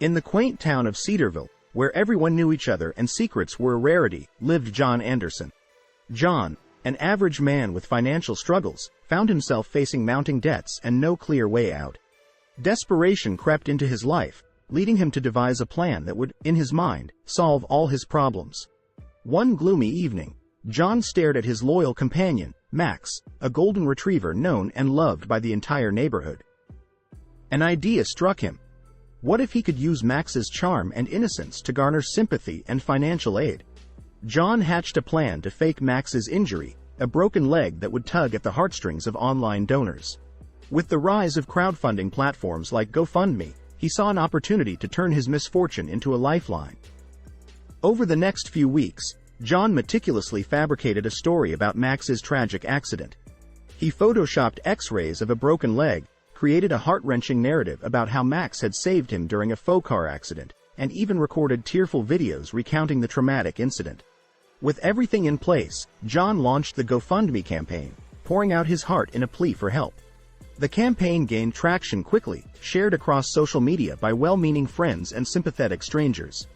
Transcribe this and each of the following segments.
In the quaint town of Cedarville, where everyone knew each other and secrets were a rarity, lived John Anderson. John, an average man with financial struggles, found himself facing mounting debts and no clear way out. Desperation crept into his life, leading him to devise a plan that would, in his mind, solve all his problems. One gloomy evening, John stared at his loyal companion, Max, a golden retriever known and loved by the entire neighborhood. An idea struck him. What if he could use Max's charm and innocence to garner sympathy and financial aid? John hatched a plan to fake Max's injury, a broken leg that would tug at the heartstrings of online donors. With the rise of crowdfunding platforms like Gofundme, he saw an opportunity to turn his misfortune into a lifeline. Over the next few weeks, John meticulously fabricated a story about Max's tragic accident. He photoshopped X-rays of a broken leg, created a heart-wrenching narrative about how Max had saved him during a faux car accident, and even recorded tearful videos recounting the traumatic incident. With everything in place, John launched the GoFundMe campaign, pouring out his heart in a plea for help. The campaign gained traction quickly, shared across social media by well-meaning friends and sympathetic strangers.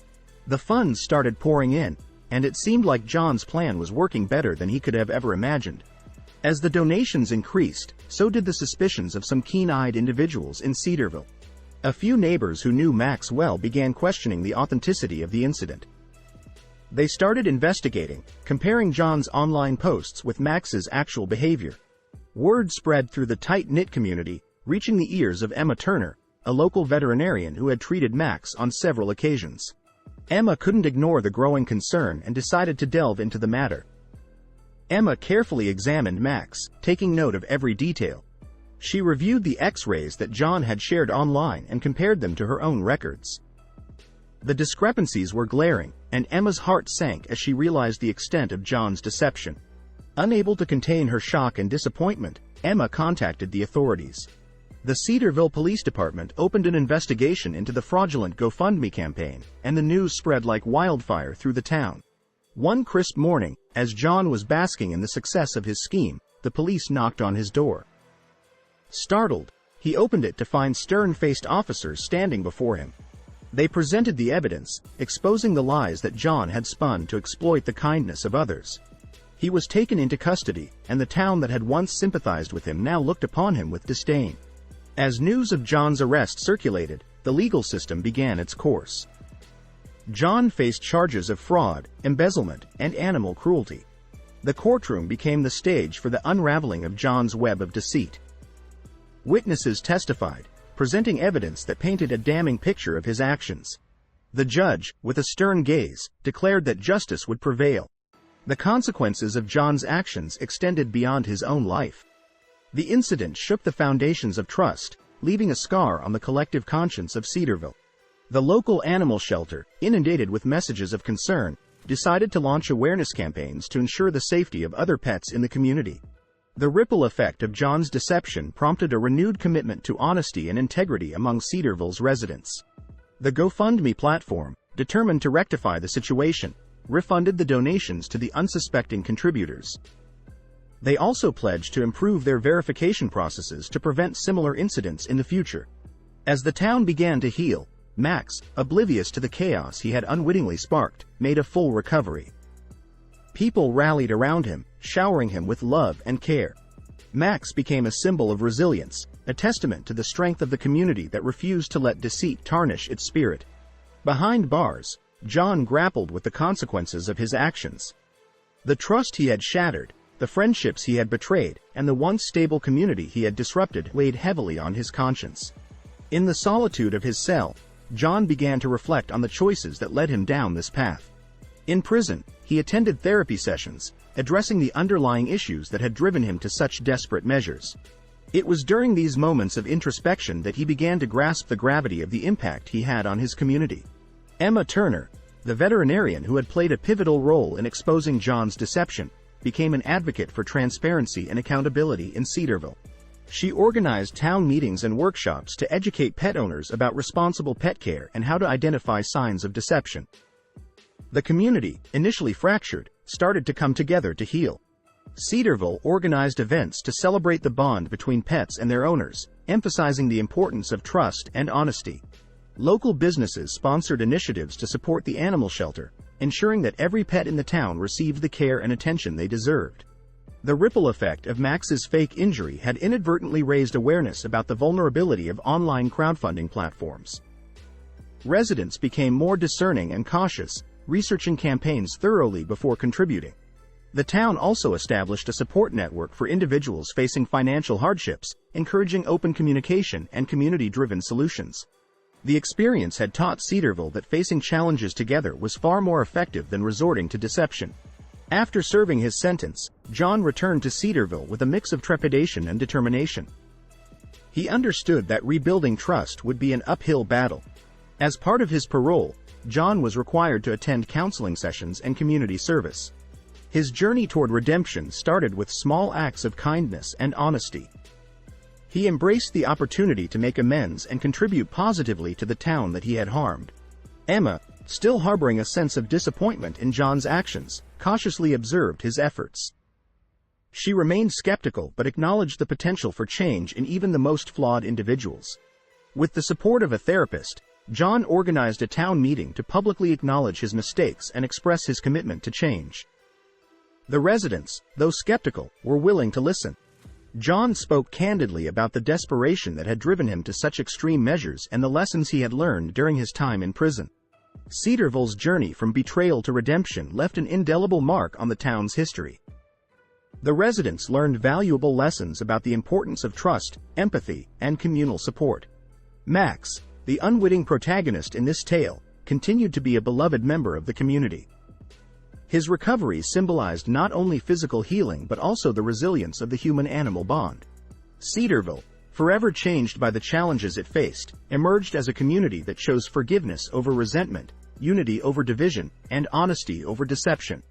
The funds started pouring in, and it seemed like John's plan was working better than he could have ever imagined. As the donations increased, so did the suspicions of some keen-eyed individuals in Cedarville. A few neighbors who knew Max well began questioning the authenticity of the incident. They started investigating, comparing John's online posts with Max's actual behavior. Word spread through the tight-knit community, reaching the ears of Emma Turner, a local veterinarian who had treated Max on several occasions. Emma couldn't ignore the growing concern and decided to delve into the matter. Emma carefully examined Max, taking note of every detail. She reviewed the X-rays that John had shared online and compared them to her own records. The discrepancies were glaring, and Emma's heart sank as she realized the extent of John's deception. Unable to contain her shock and disappointment, Emma contacted the authorities. The Cedarville Police Department opened an investigation into the fraudulent GoFundMe campaign, and the news spread like wildfire through the town. One crisp morning, as John was basking in the success of his scheme, the police knocked on his door. Startled, he opened it to find stern-faced officers standing before him. They presented the evidence, exposing the lies that John had spun to exploit the kindness of others. He was taken into custody, and the town that had once sympathized with him now looked upon him with disdain. As news of John's arrest circulated, the legal system began its course. John faced charges of fraud, embezzlement, and animal cruelty. The courtroom became the stage for the unraveling of John's web of deceit. Witnesses testified, presenting evidence that painted a damning picture of his actions. The judge, with a stern gaze, declared that justice would prevail. The consequences of John's actions extended beyond his own life. The incident shook the foundations of trust, leaving a scar on the collective conscience of Cedarville. The local animal shelter, inundated with messages of concern, decided to launch awareness campaigns to ensure the safety of other pets in the community. The ripple effect of John's deception prompted a renewed commitment to honesty and integrity among Cedarville's residents. The GoFundMe platform, determined to rectify the situation, refunded the donations to the unsuspecting contributors. They also pledged to improve their verification processes to prevent similar incidents in the future. As the town began to heal, Max, oblivious to the chaos he had unwittingly sparked, made a full recovery. People rallied around him, showering him with love and care. Max became a symbol of resilience, a testament to the strength of the community that refused to let deceit tarnish its spirit. Behind bars, John grappled with the consequences of his actions. The trust he had shattered, the friendships he had betrayed, and the once stable community he had disrupted weighed heavily on his conscience. In the solitude of his cell, John began to reflect on the choices that led him down this path. In prison, he attended therapy sessions, addressing the underlying issues that had driven him to such desperate measures. It was during these moments of introspection that he began to grasp the gravity of the impact he had on his community. Emma Turner, the veterinarian who had played a pivotal role in exposing John's deception, became an advocate for transparency and accountability in Cedarville. She organized town meetings and workshops to educate pet owners about responsible pet care and how to identify signs of deception. The community, initially fractured, started to come together to heal. Cedarville organized events to celebrate the bond between pets and their owners, emphasizing the importance of trust and honesty. Local businesses sponsored initiatives to support the animal shelter, ensuring that every pet in the town received the care and attention they deserved. The ripple effect of Max's fake injury had inadvertently raised awareness about the vulnerability of online crowdfunding platforms. Residents became more discerning and cautious, researching campaigns thoroughly before contributing. The town also established a support network for individuals facing financial hardships, encouraging open communication and community-driven solutions. The experience had taught Cedarville that facing challenges together was far more effective than resorting to deception. After serving his sentence, John returned to Cedarville with a mix of trepidation and determination. He understood that rebuilding trust would be an uphill battle. As part of his parole, John was required to attend counseling sessions and community service. His journey toward redemption started with small acts of kindness and honesty. He embraced the opportunity to make amends and contribute positively to the town that he had harmed. Emma, still harboring a sense of disappointment in John's actions, cautiously observed his efforts. She remained skeptical but acknowledged the potential for change in even the most flawed individuals. With the support of a therapist, John organized a town meeting to publicly acknowledge his mistakes and express his commitment to change. The residents, though skeptical, were willing to listen. John spoke candidly about the desperation that had driven him to such extreme measures and the lessons he had learned during his time in prison. Cedarville's journey from betrayal to redemption left an indelible mark on the town's history. The residents learned valuable lessons about the importance of trust, empathy, and communal support. Max, the unwitting protagonist in this tale, continued to be a beloved member of the community. His recovery symbolized not only physical healing but also the resilience of the human-animal bond. Cedarville, forever changed by the challenges it faced, emerged as a community that chose forgiveness over resentment, unity over division, and honesty over deception.